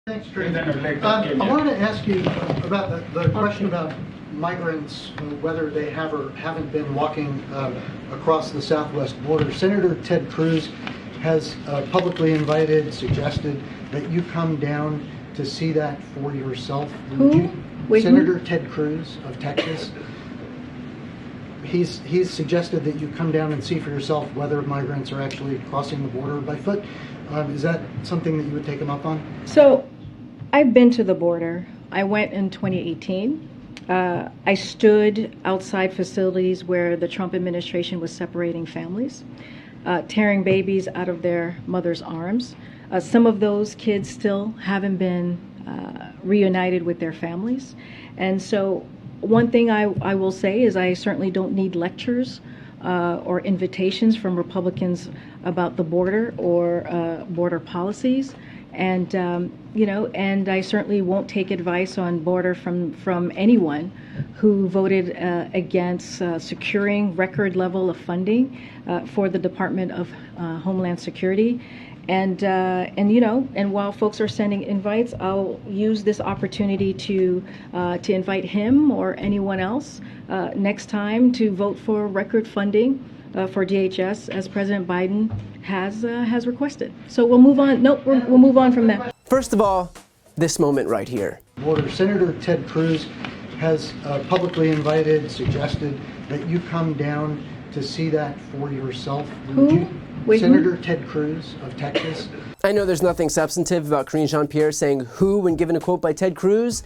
Thanks, Trey. I wanted to ask you about the question about migrants, whether they have or haven't been walking across the southwest border. Senator Ted Cruz has publicly suggested that you come down to see that for yourself. Senator Ted Cruz of Texas. He's suggested that you come down and see for yourself whether migrants are actually crossing the border by foot. Is that something that you would take him up on? So, I've been to the border. I went in 2018. I stood outside facilities where the Trump administration was separating families, tearing babies out of their mother's arms. Some of those kids still haven't been reunited with their families. And so one thing I will say is I certainly don't need lectures or invitations from Republicans about the border or border policies. And, and I certainly won't take advice on border from anyone who voted against securing record level of funding for the Department of Homeland Security. And while folks are sending invites, I'll use this opportunity to invite him or anyone else next time to vote for record funding for DHS, as President Biden has requested. So we'll move on. Nope, we'll move on from that. First of all, this moment right here. Senator Ted Cruz has publicly suggested that you come down to see that for yourself. Senator Ted Cruz of Texas. I know there's nothing substantive about Karine Jean-Pierre saying who when given a quote by Ted Cruz,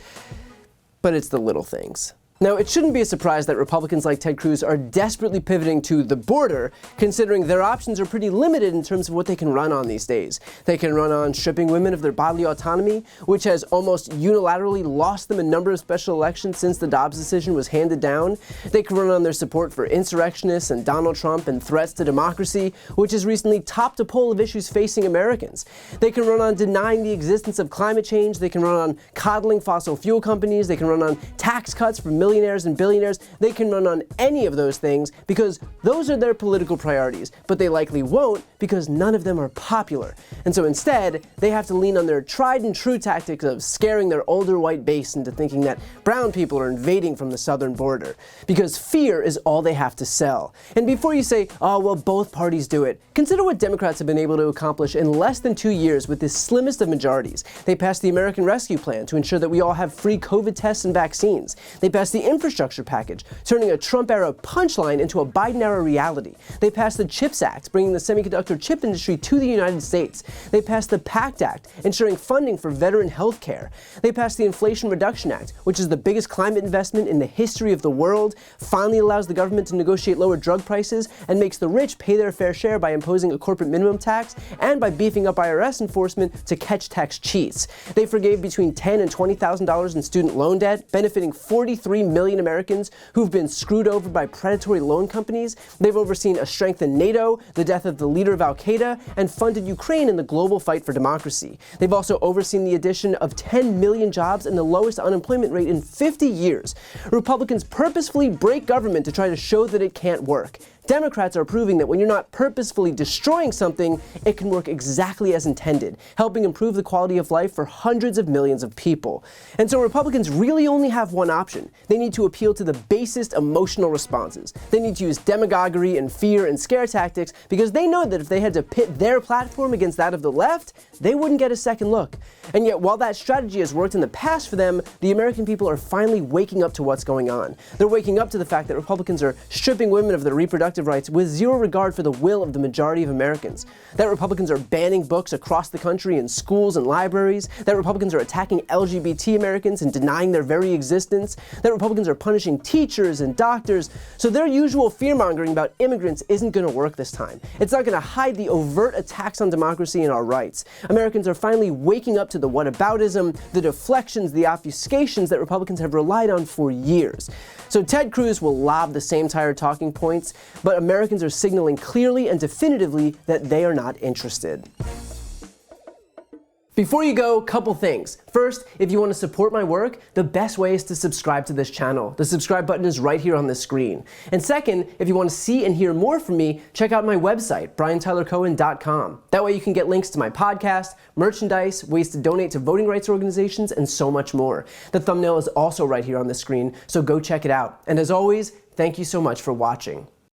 but it's the little things. Now, it shouldn't be a surprise that Republicans like Ted Cruz are desperately pivoting to the border, considering their options are pretty limited in terms of what they can run on these days. They can run on stripping women of their bodily autonomy, which has almost unilaterally lost them a number of special elections since the Dobbs decision was handed down. They can run on their support for insurrectionists and Donald Trump and threats to democracy, which has recently topped a poll of issues facing Americans. They can run on denying the existence of climate change. They can run on coddling fossil fuel companies. They can run on tax cuts for millionaires and billionaires. They can run on any of those things because those are their political priorities, but they likely won't because none of them are popular. And so instead, they have to lean on their tried and true tactics of scaring their older white base into thinking that brown people are invading from the southern border, because fear is all they have to sell. And before you say, oh, well, both parties do it, consider what Democrats have been able to accomplish in less than 2 years with the slimmest of majorities. They passed the American Rescue Plan to ensure that we all have free COVID tests and vaccines. They passed the infrastructure package, turning a Trump-era punchline into a Biden-era reality. They passed the CHIPS Act, bringing the semiconductor chip industry to the United States. They passed the PACT Act, ensuring funding for veteran health care. They passed the Inflation Reduction Act, which is the biggest climate investment in the history of the world, finally allows the government to negotiate lower drug prices, and makes the rich pay their fair share by imposing a corporate minimum tax and by beefing up IRS enforcement to catch tax cheats. They forgave between $10,000 and $20,000 in student loan debt, benefiting 43 million Americans who've been screwed over by predatory loan companies. They've overseen a strengthened NATO, the death of the leader of Al-Qaeda, and funded Ukraine in the global fight for democracy. They've also overseen the addition of 10 million jobs and the lowest unemployment rate in 50 years. Republicans purposefully break government to try to show that it can't work. Democrats are proving that when you're not purposefully destroying something, it can work exactly as intended, helping improve the quality of life for hundreds of millions of people. And so Republicans really only have one option. They need to appeal to the basest emotional responses. They need to use demagoguery and fear and scare tactics because they know that if they had to pit their platform against that of the left, they wouldn't get a second look. And yet, while that strategy has worked in the past for them, the American people are finally waking up to what's going on. They're waking up to the fact that Republicans are stripping women of their reproductive rights with zero regard for the will of the majority of Americans. That Republicans are banning books across the country in schools and libraries. That Republicans are attacking LGBT Americans and denying their very existence. That Republicans are punishing teachers and doctors. So their usual fear-mongering about immigrants isn't going to work this time. It's not going to hide the overt attacks on democracy and our rights. Americans are finally waking up to the whataboutism, the deflections, the obfuscations that Republicans have relied on for years. So Ted Cruz will lob the same tired talking points, but Americans are signaling clearly and definitively that they are not interested. Before you go, couple things. First, if you want to support my work, the best way is to subscribe to this channel. The subscribe button is right here on the screen. And second, if you want to see and hear more from me, check out my website, briantylercohen.com. That way you can get links to my podcast, merchandise, ways to donate to voting rights organizations, and so much more. The thumbnail is also right here on the screen, so go check it out. And as always, thank you so much for watching.